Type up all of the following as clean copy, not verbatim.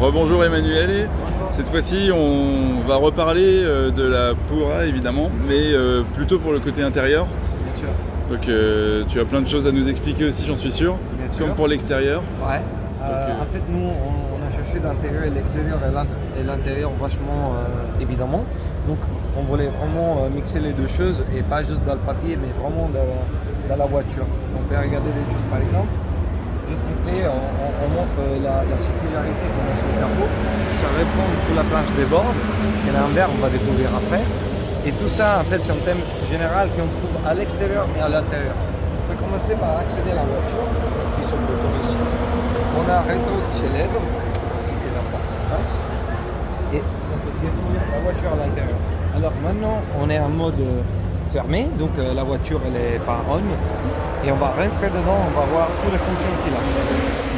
Rebonjour Emmanuel. Bonjour. Cette fois-ci, on va reparler de la Pura évidemment, mais plutôt pour le côté intérieur. Bien sûr. Donc tu as plein de choses à nous expliquer aussi, j'en suis sûr. Bien sûr. Comme pour l'extérieur. Ouais. En fait, nous, on a cherché l'intérieur et l'extérieur et l'intérieur vachement évidemment. Donc, on voulait vraiment mixer les deux choses et pas juste dans le papier, mais vraiment dans la voiture. On peut regarder des choses, par exemple. Juste vite fait, on montre la circularité qu'on a sur le capot. Ça répond pour la planche des bords. Et là, en vert, on va découvrir après. Et tout ça, en fait, c'est un thème général qu'on trouve à l'extérieur et à l'intérieur. On peut commencer par accéder à la voiture, puis sur le bouton ici. On a un rétro qui s'élève, ainsi que la place passe. Et on peut découvrir la voiture à l'intérieur. Alors maintenant, on est en mode fermé, donc la voiture elle est pas on. Et on va rentrer dedans, on va voir toutes les fonctions qu'il a.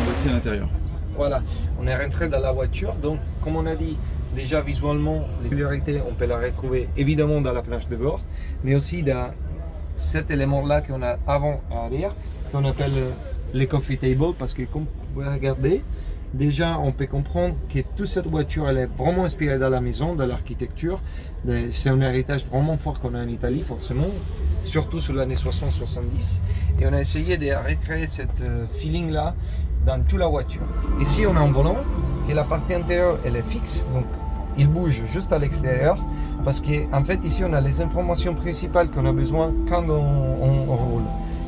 Voici à l'intérieur. Voilà, on est rentré dans la voiture, donc comme on a dit, déjà visuellement, les priorités, on peut la retrouver évidemment dans la planche de bord, mais aussi dans cet élément-là qu'on a avant à arrière, qu'on appelle les coffee table, parce que comme vous pouvez regarder, déjà on peut comprendre que toute cette voiture, elle est vraiment inspirée dans la maison, dans l'architecture. C'est un héritage vraiment fort qu'on a en Italie, forcément, surtout sur l'année 60-70. Et on a essayé de recréer cette feeling-là dans toute la voiture. Ici, on a un volant, et la partie intérieure, elle est fixe, donc il bouge juste à l'extérieur, parce qu'en fait, ici, on a les informations principales qu'on a besoin quand on roule.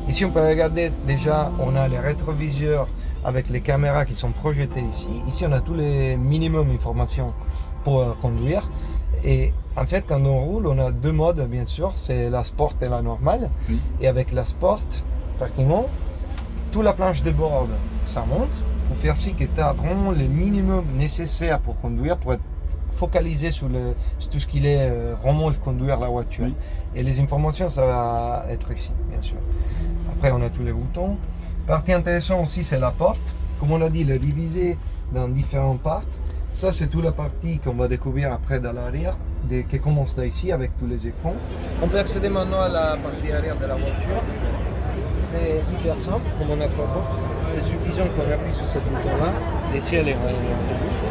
Ici, on peut regarder déjà, on a les rétroviseurs avec les caméras qui sont projetées ici. Ici, on a tous les minimums d'informations pour conduire. Et en fait, quand on roule, on a deux modes, bien sûr, c'est la sport et la normale. Oui. Et avec la sport, pratiquement, toute la planche de bord, ça monte pour faire ci que tu as vraiment le minimum nécessaire pour conduire, pour être focalisé sur tout ce qu'il est vraiment conduire la voiture. Oui. Et les informations, ça va être ici, bien sûr. Après, on a tous les boutons. Partie intéressante aussi, c'est la porte. Comme on a dit, elle est divisée dans différentes parties. Ça, c'est toute la partie qu'on va découvrir après dans l'arrière, qui commence là ici avec tous les écrans. On peut accéder maintenant à la partie arrière de la voiture. C'est super simple, comme on a trois portes. C'est suffisant qu'on appuie sur ce bouton-là. Les ciels rebouche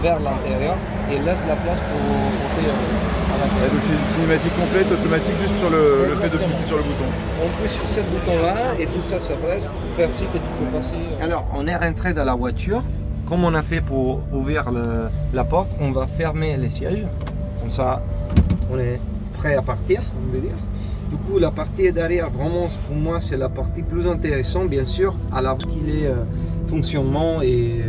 vers l'intérieur et laisse la place pour monter à l'intérieur. Donc c'est une cinématique complète, automatique, juste sur le fait de pousser sur le bouton. On pousse sur ce bouton-là et tout ça s'adresse pour faire ci que tu peux passer. Alors, on est rentré dans la voiture. Comme on a fait pour ouvrir la porte, on va fermer les sièges. Comme ça, on est prêt à partir, on veut dire. Du coup, la partie derrière, vraiment, pour moi, c'est la partie plus intéressante, bien sûr, alors qu'il est fonctionnement et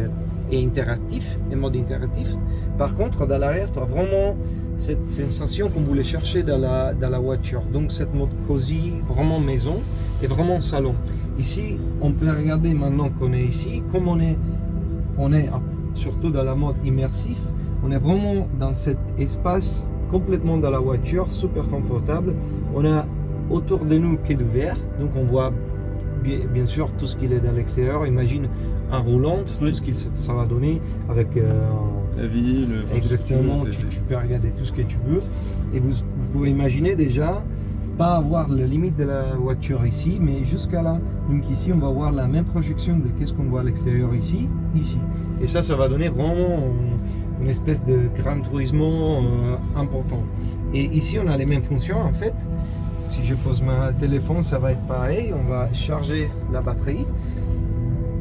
interactif, et mode interactif. Par contre, dans l'arrière, tu as vraiment cette sensation qu'on voulait chercher dans la voiture. Donc, cette mode cosy, vraiment maison, et vraiment salon. Ici, on peut regarder maintenant qu'on est ici, comme on est surtout dans la mode immersif, on est vraiment dans cet espace complètement dans la voiture, super confortable. On a autour de nous que du verre, donc on voit bien sûr tout ce qu'il est dans l'extérieur. Imagine un roulant, tout ce que ça va donner avec la ville, exactement, tu peux regarder tout ce que tu veux. Et vous pouvez imaginer déjà pas avoir la limite de la voiture ici, mais jusqu'à là. Donc ici, on va voir la même projection de qu'est-ce qu'on voit à l'extérieur ici. Et ça va donner vraiment une espèce de grand tourisme important. Et ici, on a les mêmes fonctions en fait. Si je pose mon téléphone, ça va être pareil. On va charger la batterie,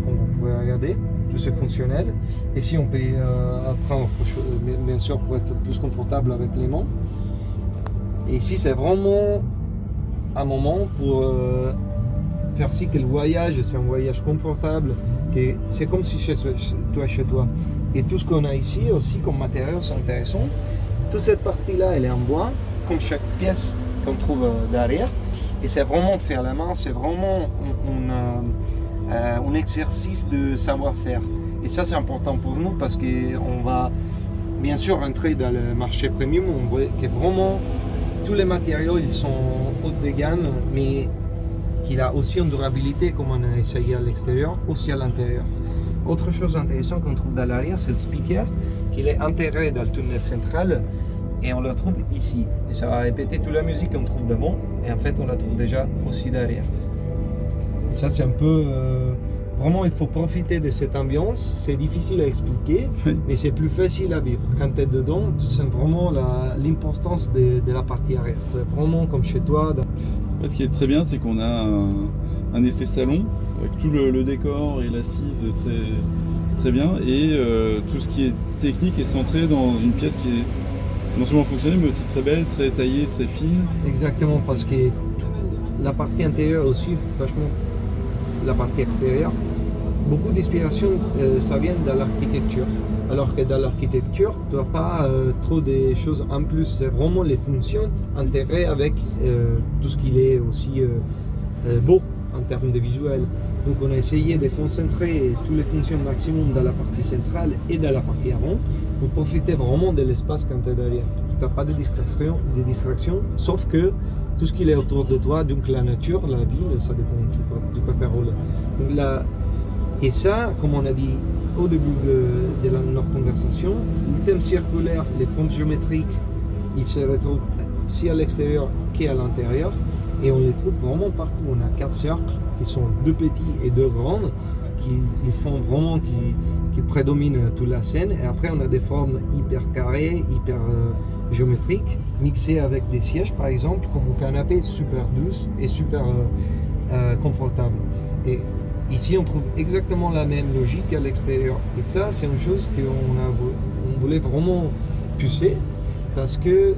comme vous pouvez regarder. Tout c'est fonctionnel. Et si on peut prendre, bien sûr, pour être plus confortable avec les mains. Et ici, c'est vraiment un moment pour faire si que le voyage, c'est un voyage confortable. C'est comme si chez toi. Et tout ce qu'on a ici aussi comme matériaux, c'est intéressant. Toute cette partie-là, elle est en bois, comme chaque pièce qu'on trouve derrière. Et c'est vraiment faire la main, c'est vraiment un exercice de savoir-faire. Et ça, c'est important pour nous parce qu'on va bien sûr rentrer dans le marché premium. On voit que vraiment tous les matériaux, ils sont haut de gamme, mais qu'il a aussi une durabilité comme on a essayé à l'extérieur, aussi à l'intérieur. Autre chose intéressante qu'on trouve dans l'arrière, c'est le speaker, qui est intégré dans le tunnel central et on le trouve ici. Et ça va répéter toute la musique qu'on trouve devant et en fait on la trouve déjà aussi derrière. Et ça c'est un peu vraiment il faut profiter de cette ambiance. C'est difficile à expliquer, Oui. mais c'est plus facile à vivre. Quand tu es dedans, tu sens vraiment l'importance de la partie arrière. C'est vraiment comme chez toi. Ce qui est très bien, c'est qu'on a un effet salon avec tout le décor et l'assise très bien, et tout ce qui est technique est centré dans une pièce qui est non seulement fonctionnelle mais aussi très belle, très taillée, très fine. Exactement, parce que la partie intérieure aussi, vachement la partie extérieure, beaucoup d'inspiration, ça vient de l'architecture. Alors que dans l'architecture, tu n'as pas trop de choses en plus, c'est vraiment les fonctions intégrées avec tout ce qui est aussi beau en termes de visuel. Donc on a essayé de concentrer toutes les fonctions maximum dans la partie centrale et dans la partie avant pour profiter vraiment de l'espace quand tu es derrière. Tu n'as pas de distraction, sauf que tout ce qui est autour de toi, donc la nature, la ville, ça dépend, tu peux faire rouler. Donc et ça, comme on a dit au début de notre conversation, le thème circulaire, les formes géométriques, ils se retrouvent si à l'extérieur qu'à l'intérieur, et on les trouve vraiment partout. On a 4 cercles qui sont 2 petits et 2 grandes, qui font vraiment, qui prédominent toute la scène. Et après, on a des formes hyper carrées, hyper géométriques, mixées avec des sièges, par exemple, comme un canapé super douce et super confortable. Et ici, on trouve exactement la même logique à l'extérieur. Et ça, c'est une chose qu'on voulait vraiment pousser, parce que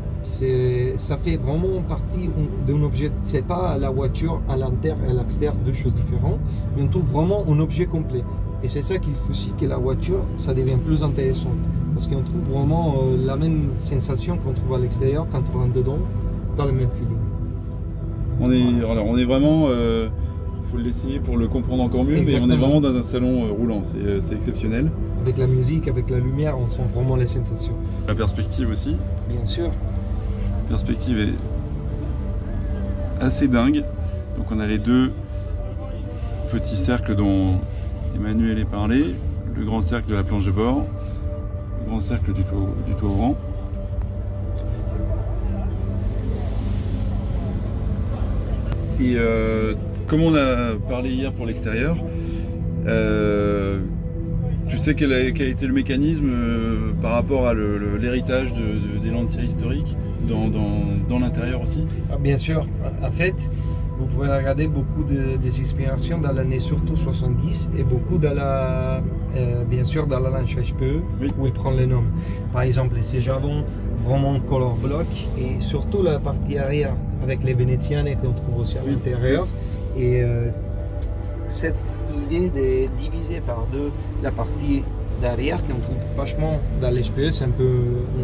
ça fait vraiment partie d'un objet. C'est pas la voiture à l'intérieur et à l'extérieur, deux choses différentes, mais on trouve vraiment un objet complet. Et c'est ça qu'il faut aussi que la voiture, ça devient plus intéressant, parce qu'on trouve vraiment la même sensation qu'on trouve à l'extérieur quand on rentre dedans, dans le même feeling. On est vraiment, faut l'essayer pour le comprendre encore mieux. Exactement. Mais on est vraiment dans un salon roulant, c'est exceptionnel. Avec la musique, avec la lumière, on sent vraiment les sensations. La perspective aussi. Bien sûr. La perspective est assez dingue. Donc on a les 2 petits cercles dont Emmanuel a parlé, le grand cercle de la planche de bord, le grand cercle du toit ouvrant. Et comme on a parlé hier pour l'extérieur, tu sais quel a été le mécanisme par rapport à l'héritage des Lancia historiques dans l'intérieur aussi? Bien sûr, en fait, vous pouvez regarder beaucoup des inspirations dans l'année surtout 70 et beaucoup dans bien sûr dans la Lancia HPE, oui, où il prend les noms. Par exemple, les sièges avant, vraiment color block, et surtout la partie arrière avec les Veneziane qu'on trouve aussi à l'intérieur. Et cette idée de diviser par 2 la partie derrière qu'on trouve vachement dans l'HPE, c'est un peu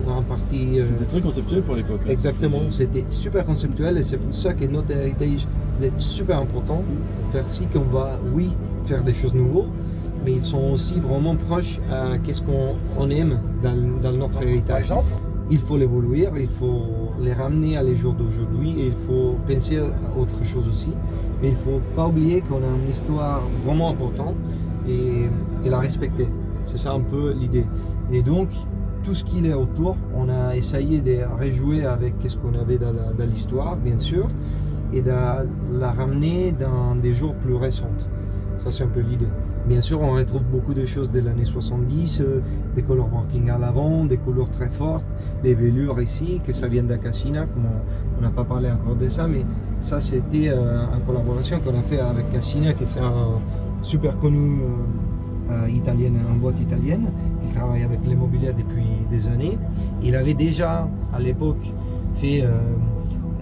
en partie... C'était très conceptuel pour l'époque. Exactement, c'était super conceptuel, et c'est pour ça que notre héritage est super important pour faire ci qu'on va, oui, faire des choses nouvelles, mais ils sont aussi vraiment proches à qu'est-ce qu'on aime dans notre héritage. Par exemple, il faut l'évoluer, il faut les ramener à les jours d'aujourd'hui, et il faut penser à autre chose aussi. Mais il ne faut pas oublier qu'on a une histoire vraiment importante et la respecter. C'est ça un peu l'idée. Et donc, tout ce qu'il est autour, on a essayé de rejouer avec ce qu'on avait dans l'histoire, bien sûr, et de la ramener dans des jours plus récents. Ça, c'est un peu l'idée. Bien sûr, on retrouve beaucoup de choses de l'année 70, des color working à l'avant, des couleurs très fortes, les velures ici, que ça vient d'Acassina, comme on n'a pas parlé encore de ça, mais ça, c'était en collaboration qu'on a fait avec Cassina, qui est un super connu italienne, une boîte italienne, qui travaille avec l'immobilier depuis des années. Il avait déjà, à l'époque, fait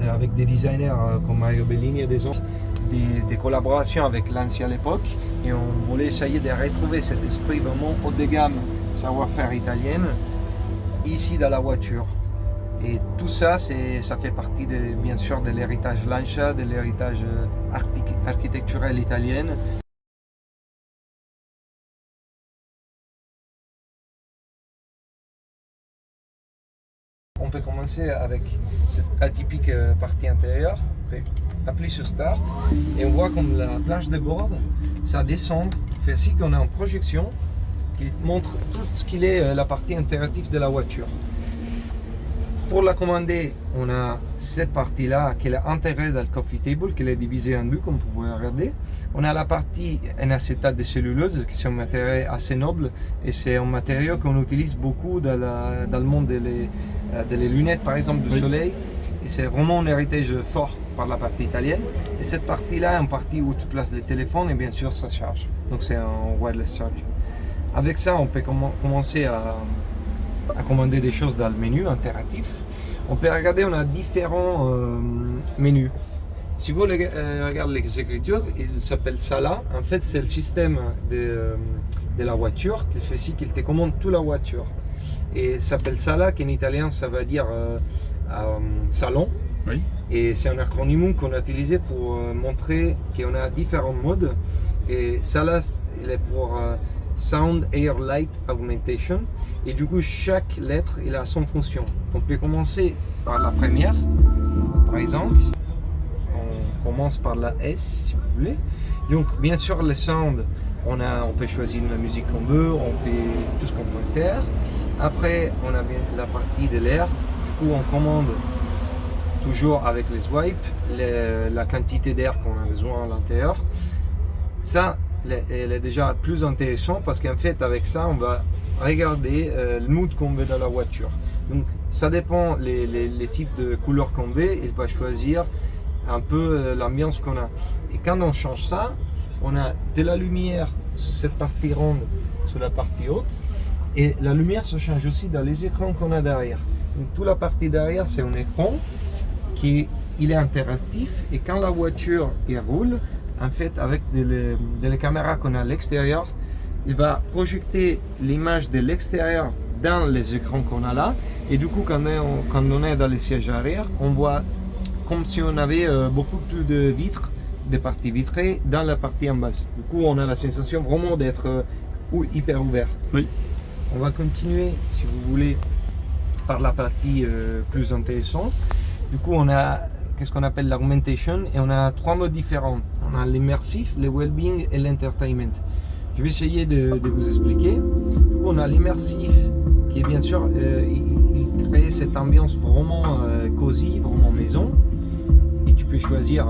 avec des designers comme Mario Bellini et des autres, des collaborations avec Lancia à l'époque, et on voulait essayer de retrouver cet esprit vraiment haut de gamme, savoir-faire italienne, ici dans la voiture. Et tout ça, ça fait partie bien sûr de l'héritage Lancia, de l'héritage architectural italien. On peut commencer avec cette atypique partie intérieure. Appuie sur Start et on voit comme la planche de bord, ça descend, fait ainsi qu'on a une projection qui montre tout ce qu'il est la partie interactive de la voiture. Pour la commander, on a cette partie-là qui est intégrée dans le coffee table, qui est divisée en deux, comme vous pouvez regarder. On a la partie en acétate de cellulose, qui est un matériau assez noble, et c'est un matériau qu'on utilise beaucoup dans le monde des lunettes, par exemple, de soleil. Et c'est vraiment un héritage fort par la partie italienne. Et cette partie-là est une partie où tu places les téléphones et bien sûr ça charge. Donc c'est un wireless charging. Avec ça, on peut commencer à commander des choses dans le menu interactif. On peut regarder, on a différents menus. Si vous regardez les écritures, il s'appelle Sala. En fait, c'est le système de la voiture qui fait qu'il te commande toute la voiture. Et ça s'appelle Sala, qui en italien ça veut dire salon. Oui. Et c'est un acronyme qu'on a utilisé pour montrer qu'on a différents modes. Et Sala, il est pour Sound, Air, Light, Augmentation. Et du coup, chaque lettre il a son fonction. On peut commencer par la première, par exemple. On commence par la S, si vous voulez. Donc, bien sûr, le sound, on peut choisir la musique qu'on veut, on fait tout ce qu'on peut faire. Après, on a bien la partie de l'air. Du coup, on commande toujours avec les swipes la quantité d'air qu'on a besoin à l'intérieur. Ça, elle est déjà plus intéressant parce qu'en fait, avec ça, on va regarder le mood qu'on veut dans la voiture. Donc, ça dépend les types de couleurs qu'on veut. Il va choisir un peu l'ambiance qu'on a. Et quand on change ça, on a de la lumière sur cette partie ronde, sur la partie haute. Et la lumière se change aussi dans les écrans qu'on a derrière. Donc, toute la partie derrière, c'est un écran il est interactif. Et quand la voiture roule, en fait, avec des caméras qu'on a à l'extérieur, il va projeter l'image de l'extérieur dans les écrans qu'on a là. Et du coup, quand on est dans les sièges arrière, on voit comme si on avait beaucoup plus de vitres, des parties vitrées dans la partie en bas. Du coup, on a la sensation vraiment d'être hyper ouvert. Oui. On va continuer, si vous voulez, par la partie plus intéressante. Du coup, on a qu'est-ce qu'on appelle l'augmentation et on a trois modes différents. On a l'immersif, le well-being et l'entertainment. Je vais essayer de vous expliquer. Du coup, on a l'immersif qui est bien sûr, il crée cette ambiance vraiment cosy, vraiment maison. Et tu peux choisir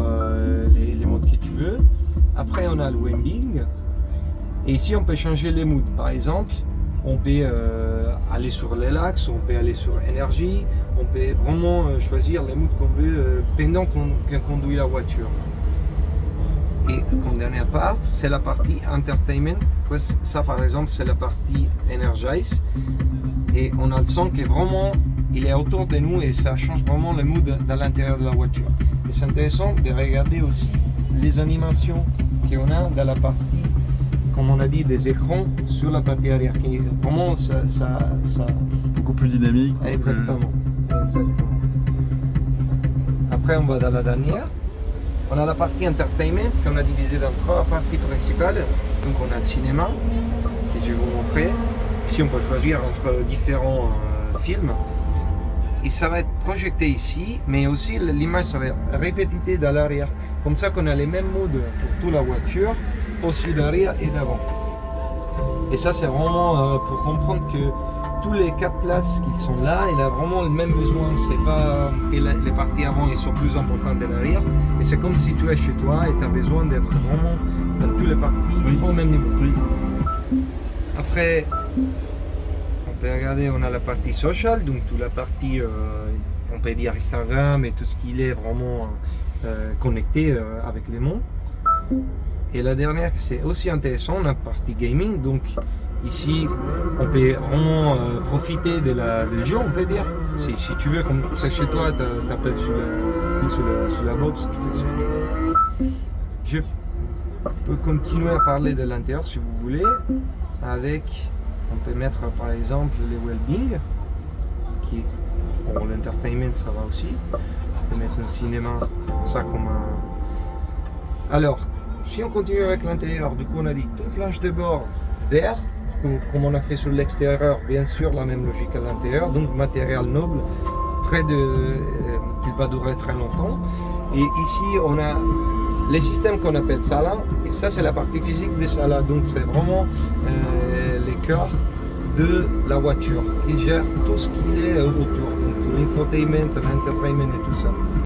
les modes que tu veux. Après, on a le well-being. Et ici, on peut changer les moods. Par exemple, on peut aller sur relax, on peut aller sur énergie, on peut vraiment choisir les moods qu'on veut pendant qu'on conduit la voiture. Et comme dernière part, c'est la partie entertainment. Ça par exemple, c'est la partie energize. Et on a le son qui est vraiment, il est autour de nous et ça change vraiment le mood dans l'intérieur de la voiture. Et c'est intéressant de regarder aussi les animations qu'on a dans la partie, comme on a dit, des écrans sur la partie arrière. Qui vraiment, ça beaucoup plus dynamique. Exactement. Exactement. Après, on va dans la dernière. On a la partie entertainment qu'on a divisée dans trois parties principales. Donc, on a le cinéma, que je vais vous montrer. Ici, on peut choisir entre différents films. Et ça va être projeté ici, mais aussi l'image ça va être répétée dans l'arrière. Comme ça qu'on a les mêmes modes pour toute la voiture, aussi d'arrière et d'avant. Et ça, c'est vraiment pour comprendre que tous les quatre places qui sont là, il a vraiment le même besoin. C'est pas que les parties avant ils sont plus importantes de l'arrière. Et c'est comme si tu es chez toi et tu as besoin d'être vraiment dans toutes les parties au même niveau. Oui. Après, on peut regarder, on a la partie social, donc toute la partie, on peut dire Instagram et tout ce qui est vraiment connecté avec les mondes. Et la dernière, c'est aussi intéressant, on a la partie gaming, donc ici, on peut vraiment profiter du jeu, on peut dire. Si tu veux, comme c'est chez toi, tu appelles sur la box, tu fais ce que tu veux. Je peux continuer à parler de l'intérieur si vous voulez, avec, on peut mettre par exemple les well-being, qui pour l'entertainment ça va aussi. On peut mettre le cinéma, ça comme un... Alors, si on continue avec l'intérieur, du coup on a dit toute planche de bord d'air, comme on a fait sur l'extérieur, bien sûr la même logique à l'intérieur, donc matériel noble, qu'il va durer très longtemps. Et ici on a les systèmes qu'on appelle Sala, et ça c'est la partie physique des Sala, donc c'est vraiment les cœurs de la voiture, qui gère tout ce qui est autour, donc tout l'infotainment, l'entertainment et tout ça.